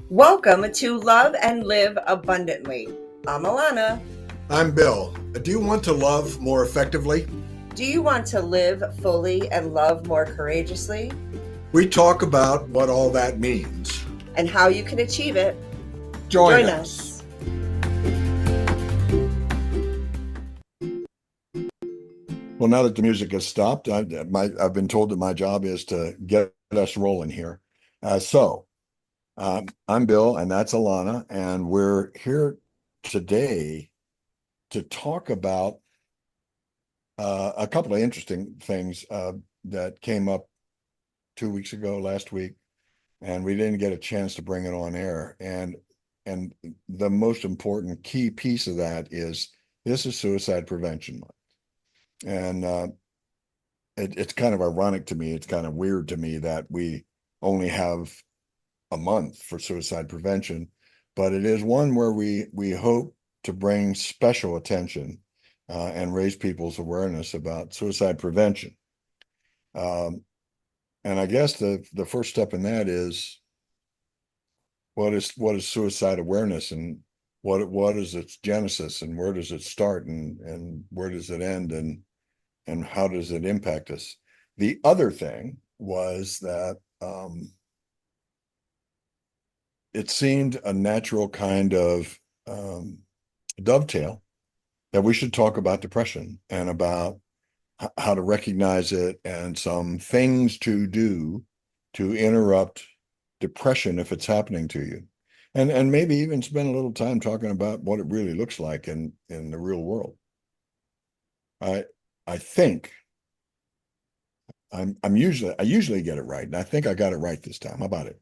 Welcome to Love and Live Abundantly. I'm Ilona. I'm Bill. Do you want to love more effectively? Do you want to live fully and love more courageously? We talk about what all that means and how you can achieve it. Join us. Well, now that the music has stopped, I've been told that my job is to get us rolling here. I'm Bill, and that's Ilona, and we're here today to talk about a couple of interesting things that came up 2 weeks ago, last week, and we didn't get a chance to bring it on air. And the most important key piece of that is this is Suicide Prevention Month. And it's kind of ironic to me. It's kind of weird to me that we only have a month for suicide prevention, but it is one where we hope to bring special attention and raise people's awareness about suicide prevention. And I guess the first step in that is what is suicide awareness, and what is its genesis, and where does it start, and where does it end, and how does it impact us? The other thing was that it seemed a natural kind of dovetail that we should talk about depression and about how to recognize it and some things to do to interrupt depression if it's happening to you, and maybe even spend a little time talking about what it really looks like in the real world. I think I usually get it right, and I think I got it right this time. How about it?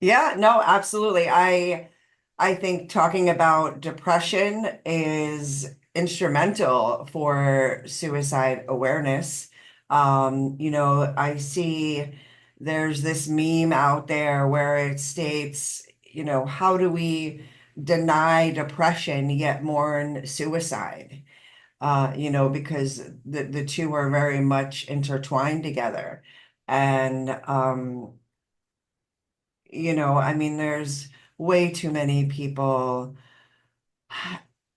Yeah, no, absolutely. I think talking about depression is instrumental for suicide awareness. I see there's this meme out there where it states, how do we deny depression yet mourn suicide? Because the two are very much intertwined together. And there's way too many people,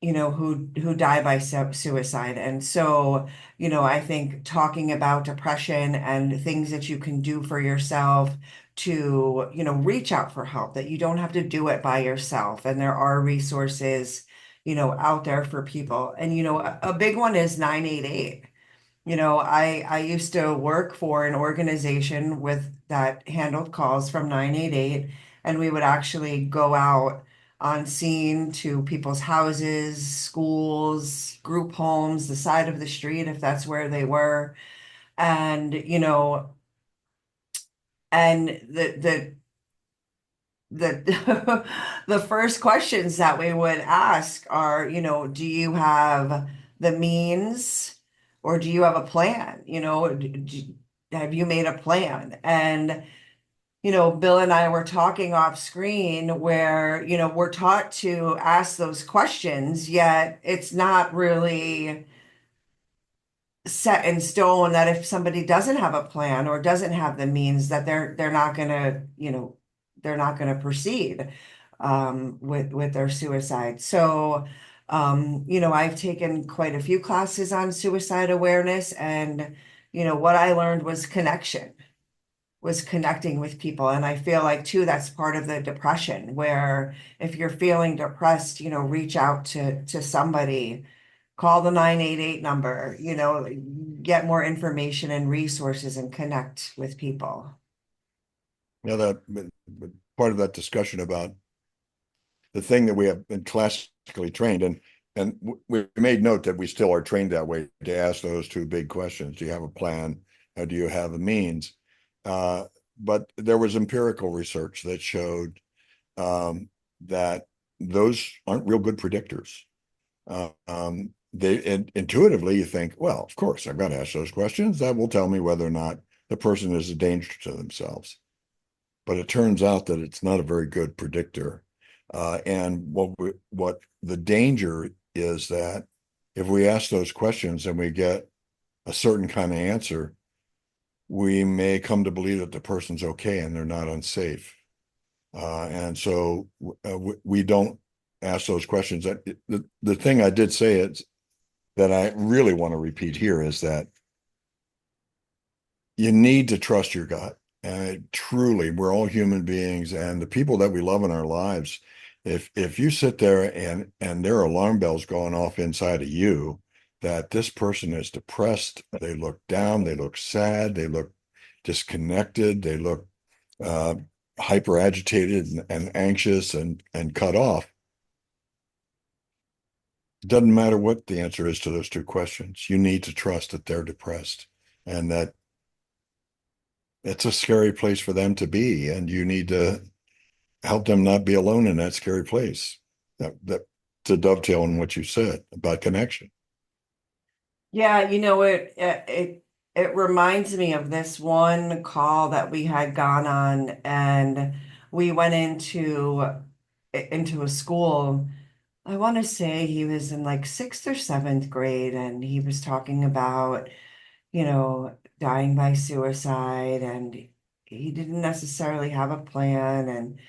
who die by suicide. And so, I think talking about depression and things that you can do for yourself to, reach out for help, that you don't have to do it by yourself. And there are resources, out there for people. And, a big one is 988. I used to work for an organization that handled calls from 988, and we would actually go out on scene to people's houses, schools, group homes, the side of the street, if that's where they were. And, and the the first questions that we would ask are, do you have the means, or do you have a plan? Have you made a plan? And Bill and I were talking off screen where, we're taught to ask those questions, yet it's not really set in stone that if somebody doesn't have a plan or doesn't have the means, that they're not gonna, they're not gonna proceed with their suicide. So, I've taken quite a few classes on suicide awareness, and what I learned was connecting with people. And I feel like too, that's part of the depression, where if you're feeling depressed, reach out to somebody, call the 988 number, get more information and resources and connect with people. Yeah, that part of that discussion about the thing that we have been classically trained, and we made note that we still are trained that way, to ask those two big questions. Do you have a plan? Or do you have a means? But there was empirical research that showed that those aren't real good predictors. Intuitively, you think, well, of course, I've got to ask those questions. That will tell me whether or not the person is a danger to themselves. But it turns out that it's not a very good predictor. And what the danger is that if we ask those questions and we get a certain kind of answer, we may come to believe that the person's okay and they're not unsafe. And so we don't ask those questions. The thing I did say is that I really want to repeat here is that you need to trust your gut. And truly, we're all human beings, and the people that we love in our lives, if you sit there and there are alarm bells going off inside of you that this person is depressed, they look down, they look sad, they look disconnected, they look uh, hyper agitated and anxious and cut off. It doesn't matter what the answer is to those two questions. You need to trust that they're depressed and that it's a scary place for them to be, and you need to help them not be alone in that scary place. That to dovetail on what you said about connection. Yeah, it reminds me of this one call that we had gone on, and we went into a school. I want to say he was in like sixth or seventh grade, and he was talking about, dying by suicide, and he didn't necessarily have a plan. And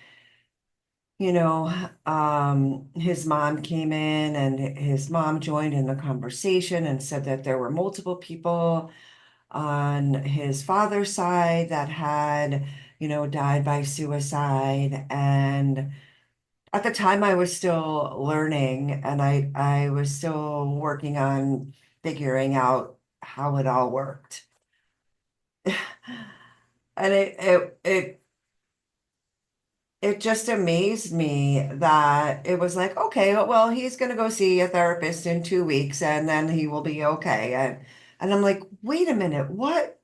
his mom came in, and his mom joined in the conversation and said that there were multiple people on his father's side that had, died by suicide. And at the time I was still learning, and I was still working on figuring out how it all worked. And it just amazed me that it was like, okay, well, he's going to go see a therapist in 2 weeks and then he will be okay. And I'm like, wait a minute, what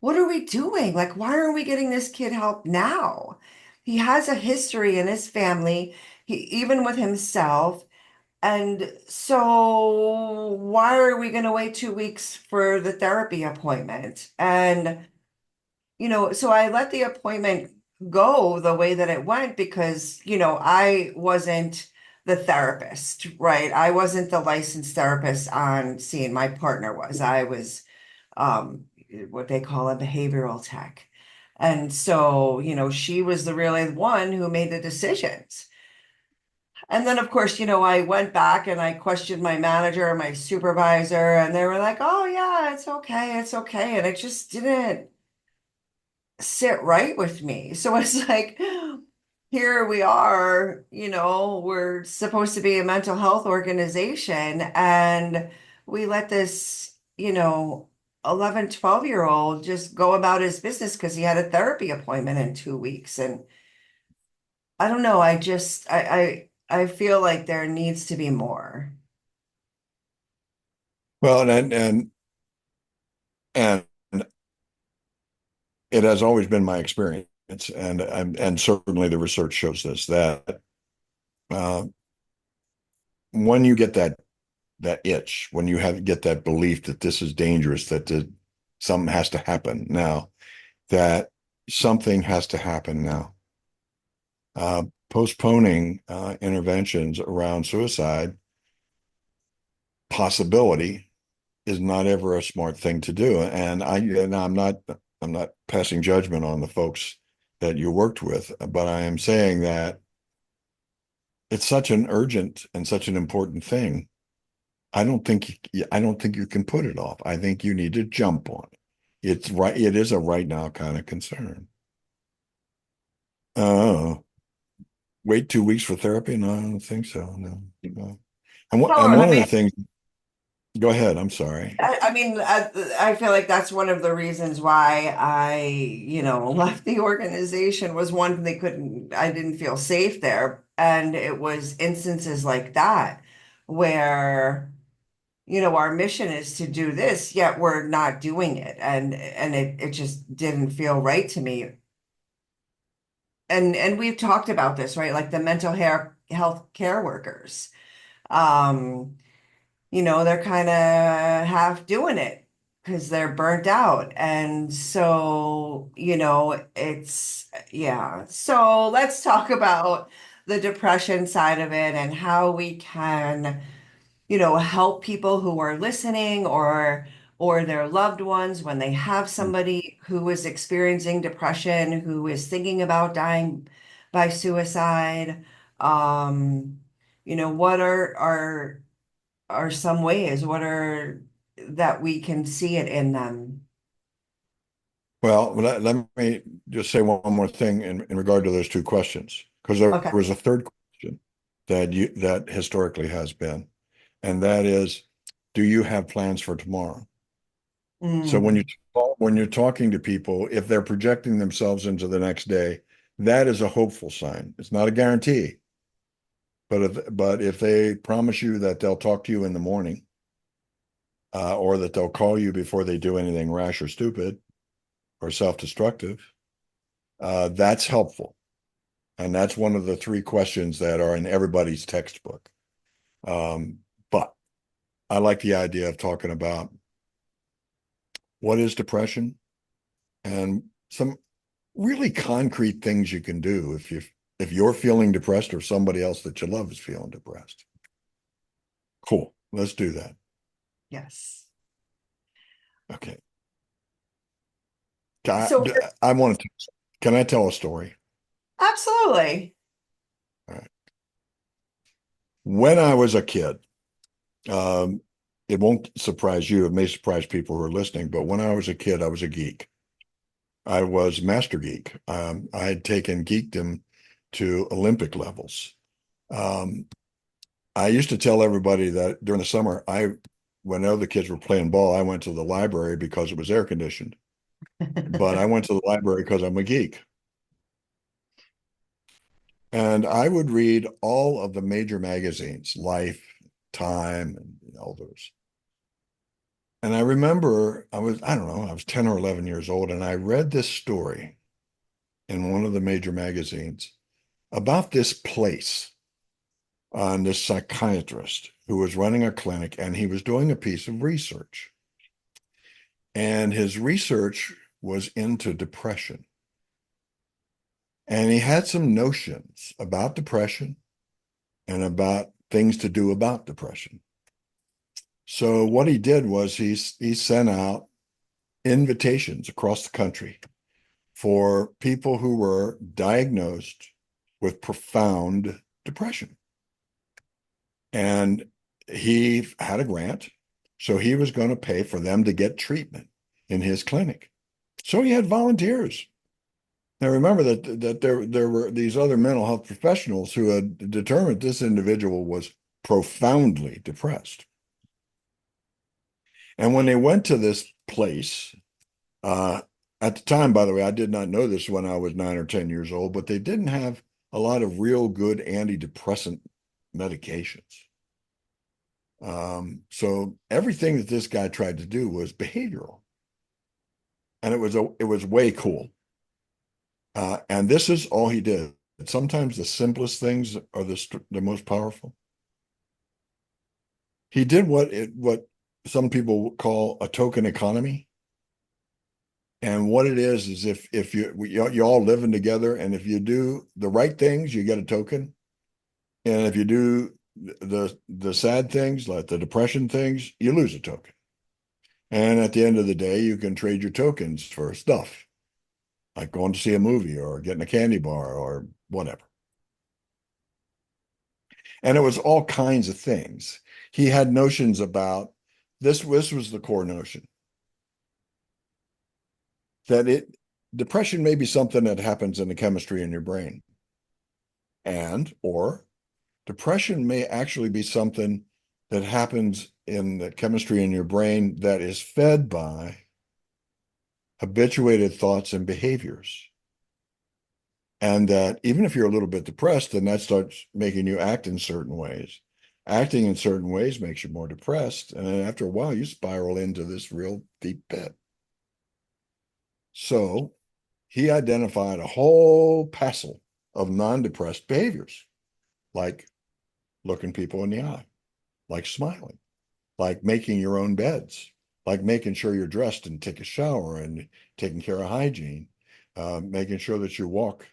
are we doing? Like, why aren't we getting this kid help now? He has a history in his family, even with himself. And so why are we going to wait 2 weeks for the therapy appointment? And so I let the appointment go the way that it went because, I wasn't the therapist, right? I wasn't the licensed therapist on scene. My partner was. I was what they call a behavioral tech. And so, she was the really one who made the decisions. And then, of course, I went back and I questioned my manager and my supervisor, and they were like, oh, yeah, it's okay. It's okay. And it just didn't sit right with me. So it's like, here we are, we're supposed to be a mental health organization, and we let this, 11, 12-year old just go about his business because he had a therapy appointment in 2 weeks. And I don't know, I feel like there needs to be more. Well, and it has always been my experience, and certainly the research shows this that uh, when you get that itch, when you have get that belief that this is dangerous, something has to happen now, that something has to happen now. Postponing interventions around suicide possibility is not ever a smart thing to do. And I'm not passing judgment on the folks that you worked with, but I am saying that it's such an urgent and such an important thing. I don't think you can put it off. I think you need to jump on it. It's right. It is a right now kind of concern. Oh, wait 2 weeks for therapy? No, I don't think so. No. No. Well, And I one of mean, the things, go ahead. I'm sorry. I feel like that's one of the reasons why I, left the organization was one, I didn't feel safe there. And it was instances like that where, our mission is to do this, yet we're not doing it. And it just didn't feel right to me. And we've talked about this, right? Like the health care workers. Um, they're kind of half doing it because they're burnt out. And so, yeah. So let's talk about the depression side of it and how we can help people who are listening or their loved ones when they have somebody who is experiencing depression, who is thinking about dying by suicide. What are some ways, what are that we can see it in them? Well, let me just say one more thing in regard to those two questions, because there Okay. was a third question that historically has been, and that is, do you have plans for tomorrow? So Mm, when you're talking to people, if they're projecting themselves into the next day, that is a hopeful sign. It's not a guarantee, but if they promise you that they'll talk to you in the morning, or that they'll call you before they do anything rash or stupid or self-destructive, that's helpful. And that's one of the three questions that are in everybody's textbook. But I like the idea of talking about what is depression and some really concrete things you can do if you're feeling depressed or somebody else that you love is feeling depressed. Cool. Let's do that. yes. Okay. I, So I want to, can I tell a story? absolutely. All right. When I was a kid, um, it won't surprise you. It may surprise people who are listening, but when I was a kid, I was a geek. I was master geek. I had taken geekdom to Olympic levels. Um, I used to tell everybody that during the summer, when other kids were playing ball, I went to the library because it was air conditioned. But I went to the library because I'm a geek. And I would read all of the major magazines, Life, Time, and all those. And I remember I don't know, I was 10 or 11 years old, and I read this story in one of the major magazines about this place on this psychiatrist who was running a clinic, and he was doing a piece of research. And his research was into depression. And he had some notions about depression and about things to do about depression. So what he did was he sent out invitations across the country for people who were diagnosed with profound depression. And he had a grant, so he was going to pay for them to get treatment in his clinic. So he had volunteers. Now remember that there were these other mental health professionals who had determined this individual was profoundly depressed. And when they went to this place, uh, at the time, by the way, I did not know this when I was 9 or 10 years old, but they didn't have a lot of real good antidepressant medications. So everything that this guy tried to do was behavioral, and it was way cool. And this is all he did. Sometimes the simplest things are the most powerful. He did what some people call a token economy. And what it is if you all living together, and if you do the right things, you get a token. And if you do the sad things, like the depression things, you lose a token. And at the end of the day, you can trade your tokens for stuff, like going to see a movie or getting a candy bar or whatever. And it was all kinds of things. He had notions about this. This was the core notion that depression may be something that happens in the chemistry in your brain, and or depression may actually be something that happens in the chemistry in your brain that is fed by habituated thoughts and behaviors. And that even if you're a little bit depressed, then that starts making you act in certain ways. Acting in certain ways makes you more depressed. And then after a while, you spiral into this real deep pit. So he identified a whole passel of non-depressed behaviors, like looking people in the eye, like smiling, like making your own beds, like making sure you're dressed and take a shower and taking care of hygiene, making sure that you walk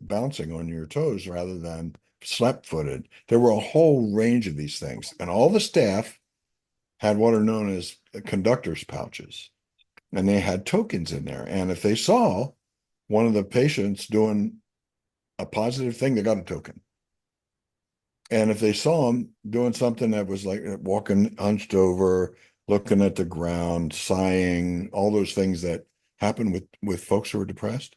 bouncing on your toes rather than slept-footed. There were a whole range of these things, and all the staff had what are known as conductor's pouches, and they had tokens in there. And if they saw one of the patients doing a positive thing, they got a token. And if they saw him doing something that was like walking hunched over, looking at the ground, sighing, all those things that happen with folks who are depressed,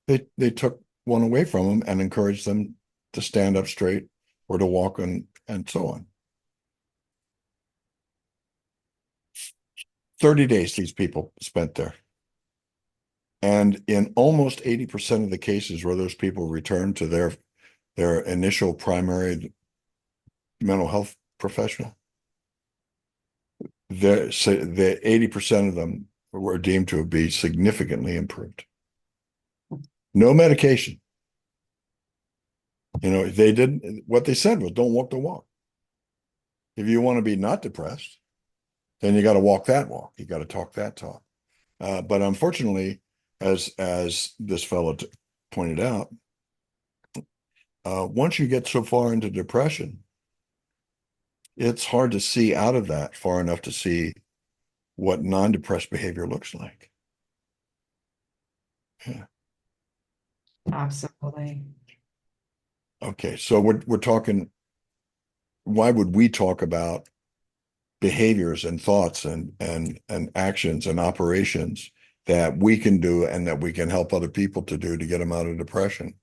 they took one away from them and encouraged them to stand up straight or to walk and so on. 30 days these people spent there. And in almost 80% of the cases where those people returned to their initial primary mental health professional, the 80% of them were deemed to be significantly improved. No medication. They didn't, what they said was don't walk the walk. If you want to be not depressed, then you got to walk that walk. You got to talk that talk. But unfortunately, as this fellow pointed out, once you get so far into depression, it's hard to see out of that far enough to see what non-depressed behavior looks like. Yeah. Absolutely. Okay, so we're talking. Why would we talk about behaviors and thoughts and actions and operations that we can do and that we can help other people to do to get them out of depression?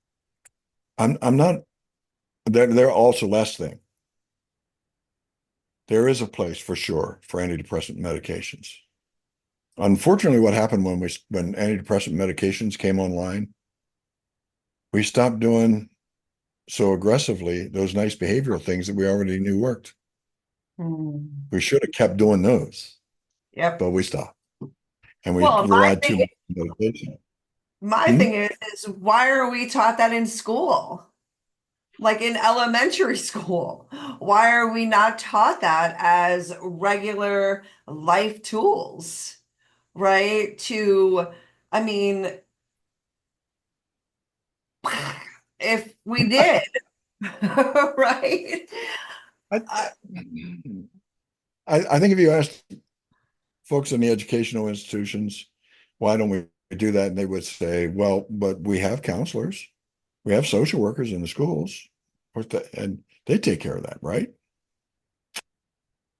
I'm not. They're also last thing. There is a place for sure for antidepressant medications. Unfortunately, what happened when antidepressant medications came online, we stopped doing so aggressively those nice behavioral things that we already knew worked. Mm. We should have kept doing those, Yep. but we stopped and we Well, relied too much on medication. my Hmm? thing is why are we taught that in school? Like in elementary school, why are we not taught that as regular life tools, right? I mean, if we did, right? I, Uh, I think if you asked folks in the educational institutions, why don't we do that? And they would say, well, but we have counselors, we have social workers in the schools, and they take care of that, right?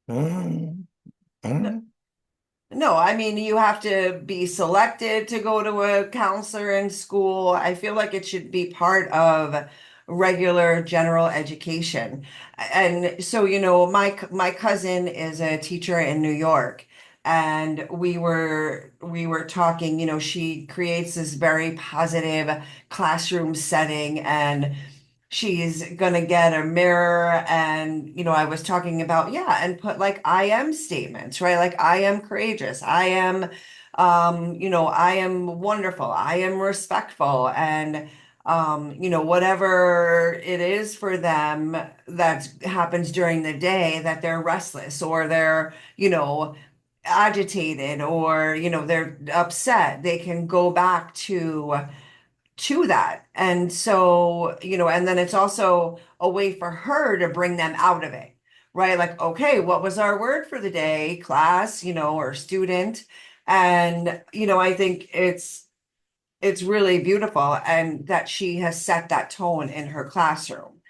I don't know. No, I mean, you have to be selected to go to a counselor in school. I feel like it should be part of regular general education. And so, my cousin is a teacher in New York, and we were talking, she creates this very positive classroom setting, and she's gonna get a mirror. And I was talking about, yeah, and put like I am statements, right? Like I am courageous, I am I am wonderful, I am respectful, and whatever it is for them that happens during the day, that they're restless or they're agitated, or they're upset, they can go back to that. And so, and then it's also a way for her to bring them out of it, right? Like, okay, what was our word for the day, class, or student? And, I think it's really beautiful, and that she has set that tone in her classroom.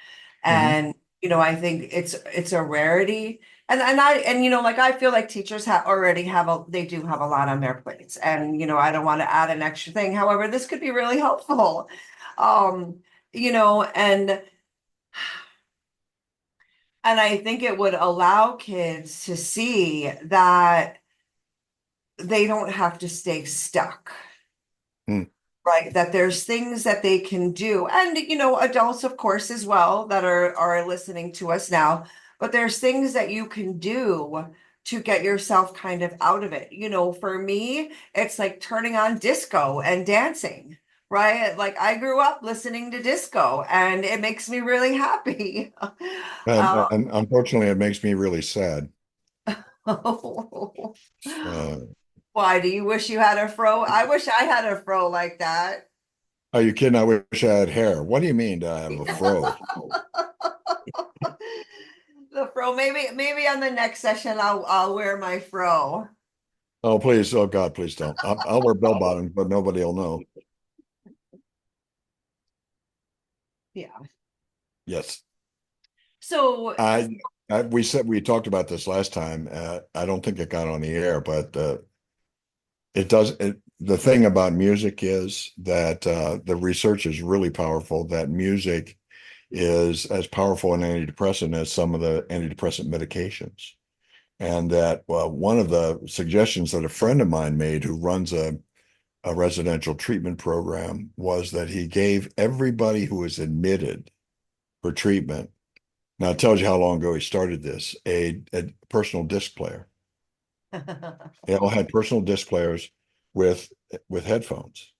Mhm. And I think it's a rarity. Like I feel like teachers have already have a they do have a lot on their plates, and I don't want to add an extra thing. However, this could be really helpful. Um, you know, and and I think it would allow kids to see that they don't have to stay stuck. Mm. Right, that there's things that they can do, and adults, of course, as well, that are listening to us now. But there's things that you can do to get yourself kind of out of it. For me, it's like turning on disco and dancing, right? Like I grew up listening to disco, and it makes me really happy. And unfortunately, it makes me really sad. Uh, Why do you wish you had a fro? I wish I had a fro like that. Are you kidding? I wish I had hair. What do you mean? Do I have a fro? The fro, maybe on the next session I'll wear my fro. Oh, please. Oh, God, please don't. I'll wear bell bottoms, but nobody will know. Yeah. Yes. So I, we talked about this last time. I don't think it got on the air, but it does. The thing about music is that the research is really powerful, that music is as powerful an antidepressant as some of the antidepressant medications. And that one of the suggestions that a friend of mine made who runs a residential treatment program was that he gave everybody who was admitted for treatment. Now it tells you how long ago he started this, a personal disc player. They all had personal disc players with with headphones.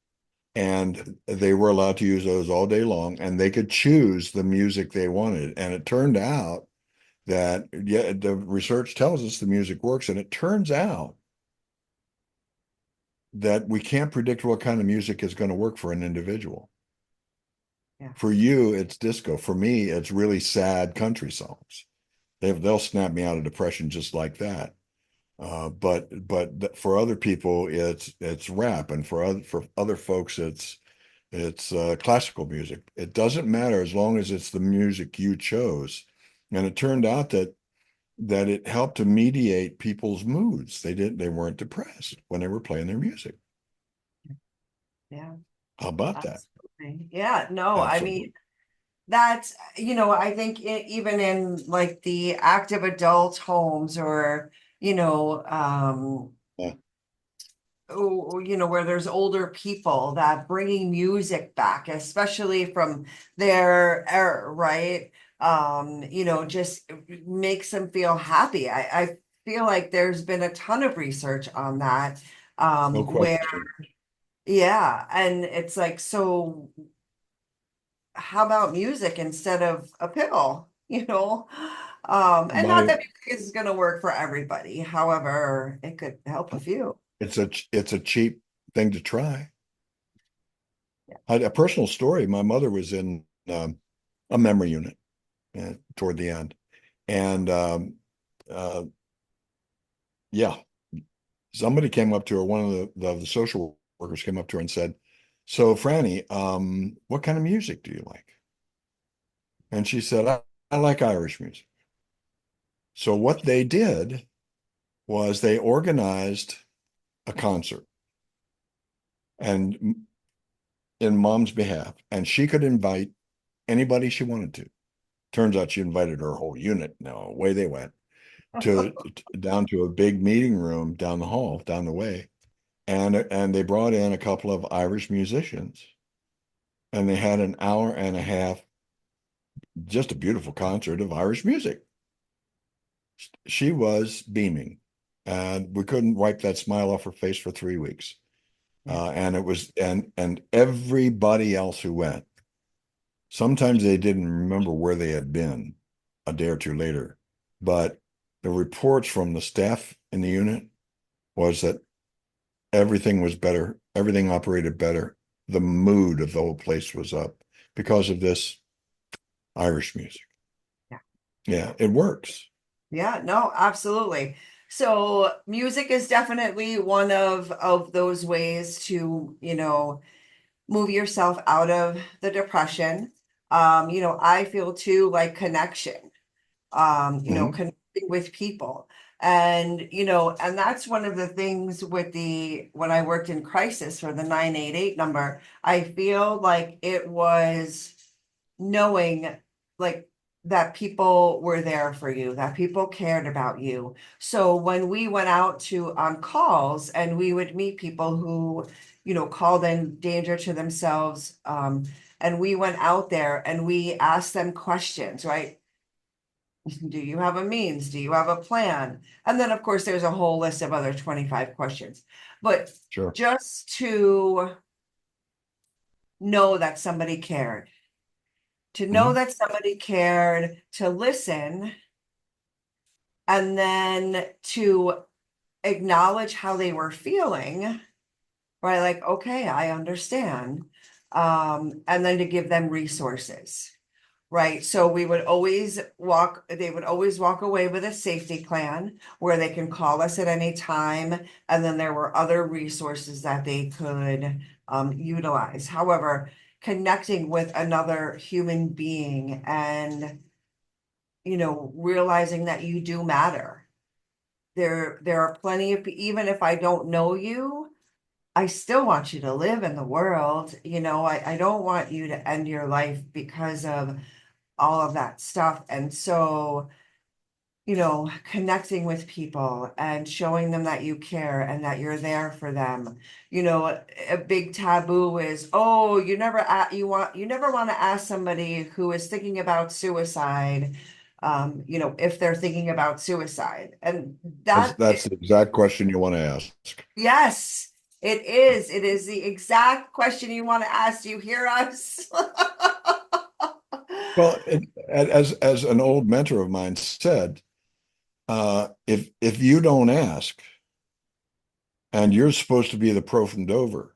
And they were allowed to use those all day long, and they could choose the music they wanted. And it turned out that, yeah, the research tells us the music works, and it turns out that we can't predict what kind of music is going to work for an individual. yeah. For you, it's disco. For me, it's really sad country songs. They'll snap me out of depression just like that. But for other people, it's rap, and for other folks, it's classical music. It doesn't matter as long as it's the music you chose. And it turned out that it helped to mediate people's moods. They weren't depressed when they were playing their music. Yeah, How about that? absolutely. Yeah, no, I mean, Absolutely. that's, I think even in like the active adult homes or, Yeah. where there's older people that bringing music back, especially from their era, right? Just makes them feel happy. I feel like there's been a ton of research on that, No where, question. yeah, and it's like, so how about music instead of a pill, and not My that music is going to work for everybody. However, it could help a few. it's a cheap thing to try. I had a personal story. My mother was in a memory unit toward the end, and uh, yeah, somebody came up to her. One of the social workers came up to her and said, "So, Franny, what kind of music do you like?" And she said, I like Irish music." So what they did was they organized a concert and in mom's behalf, and she could invite anybody she wanted to. Turns out she invited her whole unit. No, away they went down to a big meeting room down the hall, down the way, and they brought in a couple of Irish musicians, and they had an hour and a half, just a beautiful concert of Irish music. She was beaming, and we couldn't wipe that smile off her face for 3 weeks. Yeah. And it was and everybody else who went, sometimes they didn't remember where they had been a day or two later, but the reports from the staff in the unit was that everything was better, everything operated better. The mood of the whole place was up because of this Irish music. Yeah. Yeah, it works. Yeah, no, absolutely. So music is definitely one of those ways to, move yourself out of the depression. I feel too like connection, Mhm. connecting with people. And, and that's one of the things with when I worked in crisis for the 988 number, I feel like it was knowing like that people were there for you, that people cared about you. So when we went out to on calls and we would meet people who, called in danger to themselves, and we went out there and we asked them questions, right? Do you have a means? Do you have a plan? And then, of course, there's a whole list of other 25 questions. But Sure. just to know that somebody cared, Mhm. to listen, and then to acknowledge how they were feeling, right? Like, okay, I understand. and then to give them resources. Right. So they would always walk away with a safety plan where they can call us at any time. And then there were other resources that they could utilize. However, connecting with another human being and, realizing that you do matter. There are plenty of, even if I don't know you, I still want you to live in the world. I don't want you to end your life because of all of that stuff. And so, connecting with people and showing them that you care and that you're there for them. A big taboo is, oh, you never want to ask somebody who is thinking about suicide, if they're thinking about suicide. And That's the exact question you want to ask. yes, it is. It is the exact question you want to ask. Do you hear us? Well, as an old mentor of mine said, if you don't ask and you're supposed to be the pro from Dover,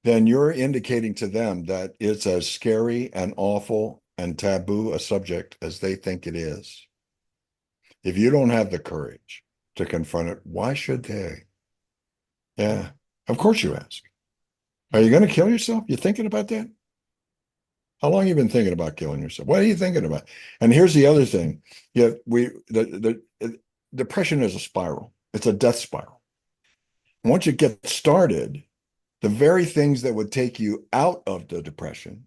then you're indicating to them that it's as scary and awful and taboo a subject as they think it is. If you don't have the courage to confront it, why should they? Yeah, of course you ask. Are you going to kill yourself? You thinking about that? How long have you been thinking about killing yourself? What are you thinking about? And here's the other thing. Yeah, depression is a spiral. It's a death spiral. Once you get started, the very things that would take you out of the depression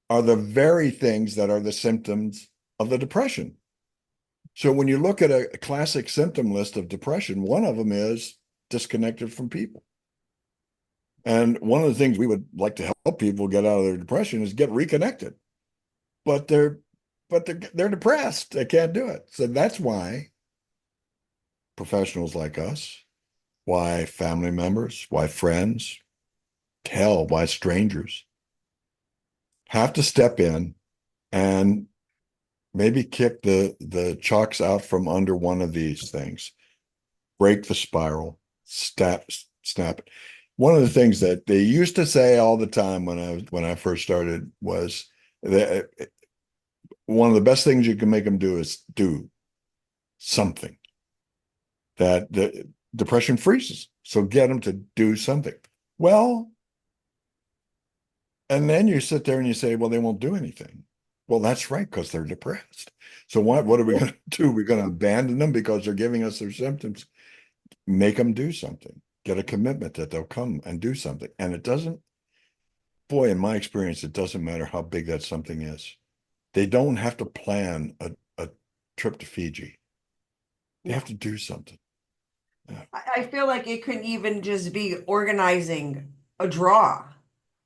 are the very things that are the symptoms of the depression. So when you look at a classic symptom list of depression, one of them is disconnected from people. And one of the things we would like to help people get out of their depression is get reconnected. But they're depressed. They can't do it. So that's why professionals like us, why family members, why friends, hell, why strangers have to step in and maybe kick the chalks out from under one of these things, break the spiral, snap it. One of the things that they used to say all the time when I first started was that one of the best things you can make them do is do something. That the depression freezes, so get them to do something. Well, and then you sit there and you say, well, they won't do anything. Well, that's right, because they're depressed. So what are we going to do? We're going to abandon them because they're giving us their symptoms. Make them do something. Get a commitment that they'll come and do something. And it doesn't, boy, in my experience, it doesn't matter how big that something is. They don't have to plan a trip to Fiji. They have to do something. Yeah. I feel like it could even just be organizing a draw,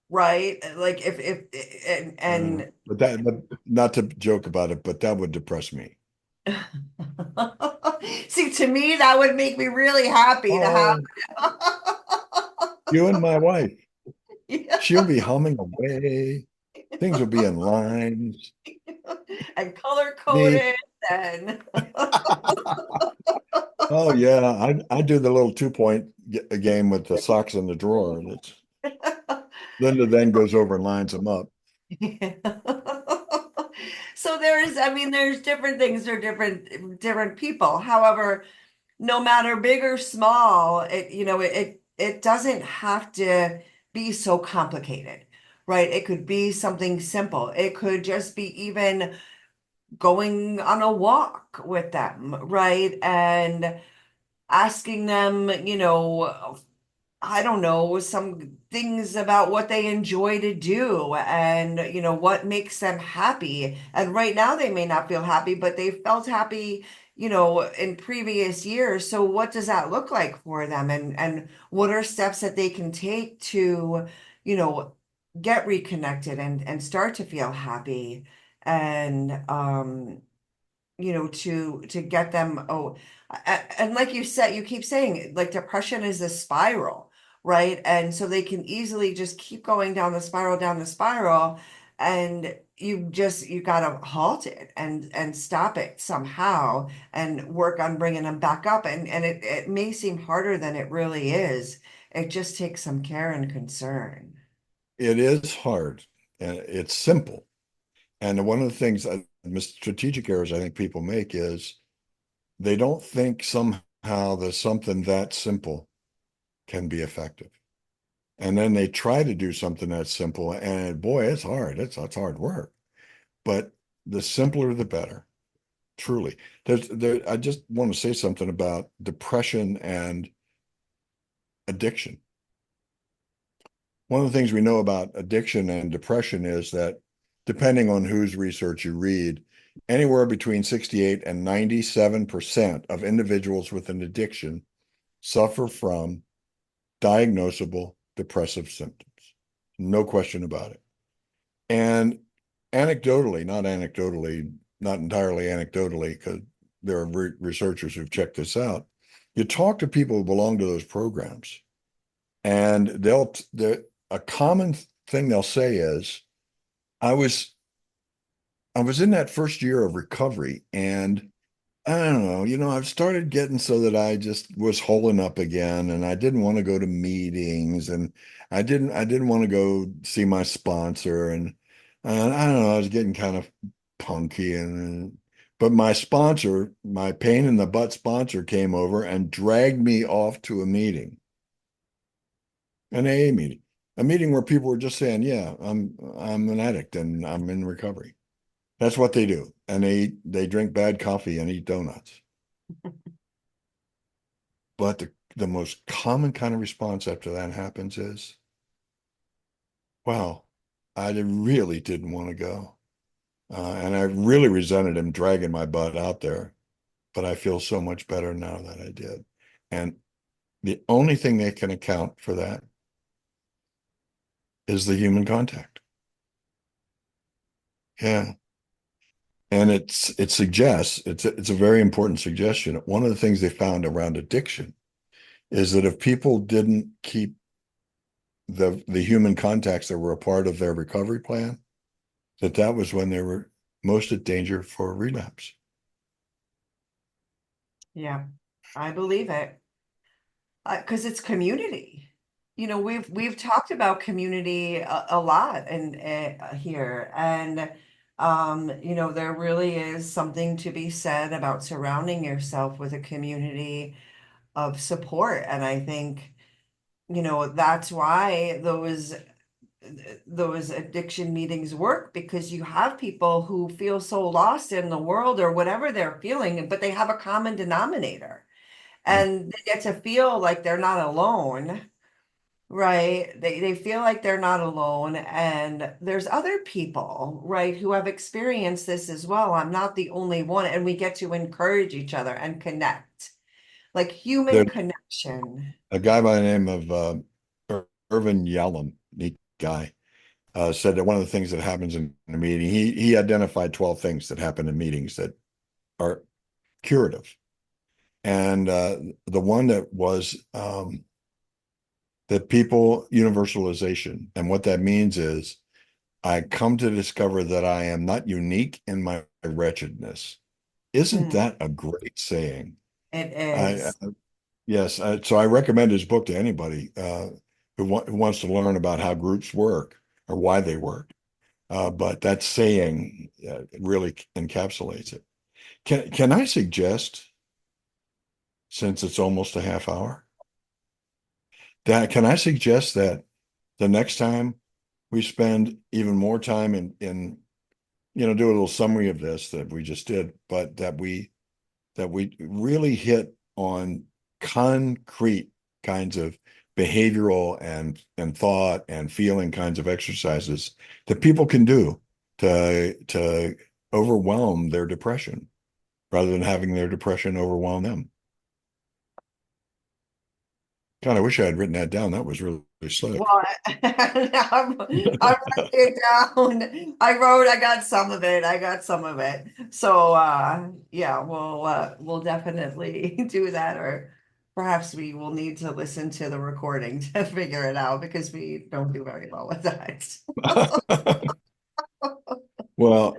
right? Like if and But not to joke about it, but that would depress me. see, to me that would make me really happy to have. Oh, you and my wife, Yeah. she'll be humming away. Things will be in lines. And color Me, coded and oh yeah, I do the little 2 point game with the socks in the drawer. And it's Linda then goes over and lines them up. so I mean, there's different things for different people. However, no matter big or small, it doesn't have to be so complicated, right? It could be something simple. It could just be even going on a walk with them, right? And asking them, I don't know, some things about what they enjoy to do and, what makes them happy. And right now they may not feel happy, but they felt happy, in previous years. So what does that look like for them? And what are steps that they can take to, you know, get reconnected and start to feel happy and to get them, and like you said, you keep saying, like, depression is a spiral, right? And so they can easily just keep going down the spiral, and you gotta halt it and stop it somehow and work on bringing them back up. And it may seem harder than it really is. It just takes some care and concern. it is hard and it's simple. And one of the things, strategic errors I think people make is they don't think somehow that something that simple can be effective. And then they try to do something that's simple, and boy, it's hard. It's hard work. But the simpler, the better. Truly. I just want to say something about depression and addiction. One of the things we know about addiction and depression is that depending on whose research you read, anywhere between 68 and 97% of individuals with an addiction suffer from diagnosable depressive symptoms. No question about it. And anecdotally, not entirely anecdotally, because there are researchers who've checked this out. You talk to people who belong to those programs, and a common thing they'll say is, I was I was in that first year of recovery, and I don't know, I've started getting so that I just was holding up again, and I didn't want to go to meetings, and I didn't want to go see my sponsor, and I don't know, I was getting kind of punky, and but my sponsor, my pain in the butt sponsor, came over and dragged me off to a meeting, an AA meeting, a meeting where people were just saying, "Yeah, I'm an addict and I'm in recovery." That's what they do, and they drink bad coffee and eat donuts. But the most common kind of response after that happens is, wow, I really didn't want to go. And I really resented him dragging my butt out there, but I feel so much better now that I did. And the only thing they can account for that is the human contact. Yeah. And it suggests, it's a very important suggestion. One of the things they found around addiction is that if people didn't keep the human contacts that were a part of their recovery plan, that was when they were most at danger for relapse. Yeah, I believe it. Because it's community. We've talked about community a lot and here, and there really is something to be said about surrounding yourself with a community of support. And I think, that's why those addiction meetings work, because you have people who feel so lost in the world or whatever they're feeling, but they have a common denominator Yeah. and they get to feel like they're not alone, right? They feel like they're not alone, and there's other people, right, who have experienced this as well. I'm not the only one, and we get to encourage each other and connect, like human There's connection. a guy by the name of Irvin Yalom, neat guy, said that one of the things that happens in a meeting, he identified 12 things that happen in meetings that are curative. And the one that was that people universalization. And what that means is I come to discover that I am not unique in my wretchedness. Isn't Hmm, that a great saying? it I is. yes, so I recommend his book to anybody who wants to learn about how groups work or why they work. But that saying really encapsulates it. Can I suggest, since it's almost a half hour, that can I suggest that the next time we spend even more time in do a little summary of this that we just did, but that we really hit on concrete kinds of behavioral and thought and feeling kinds of exercises that people can do to overwhelm their depression rather than having their depression overwhelm them. God, I wish I had written that down. That was really slick. Well, I'm writing it down. I got some of it. I got some of it. So yeah, we'll definitely do that, or perhaps we will need to listen to the recording to figure it out because we don't do very well with that. Well,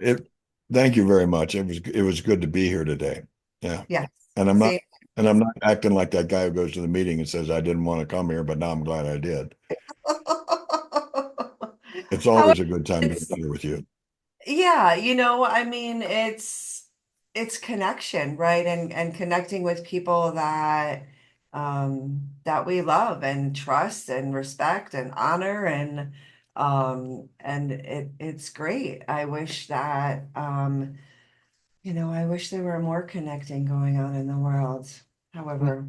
thank you very much. It was good to be here today. Yeah. Yes. And I'm not See, and I'm not acting like that guy who goes to the meeting and says I didn't want to come here, but now I'm glad I did. It's However, always a good time to be it's here with you. yeah, I mean, it's connection, right? And connecting with people that we love and trust and respect and honor and it's great. I wish that I wish there were more connecting going on in the world. However,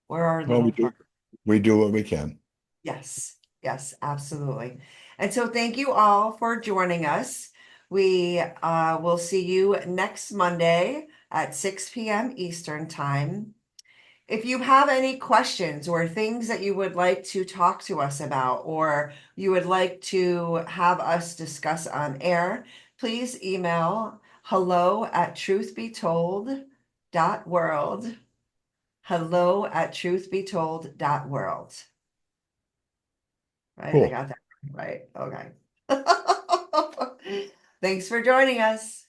we're our Well, little part. we do what we can. Yes, yes, absolutely. And so thank you all for joining us. We will see you next Monday at 6 p.m. Eastern Time. If you have any questions or things that you would like to talk to us about, or you would like to have us discuss on air, please email hello@truthbetold.world. Hello@truthbetold.world. Right? I Cool. got that right. Okay. Thanks for joining us.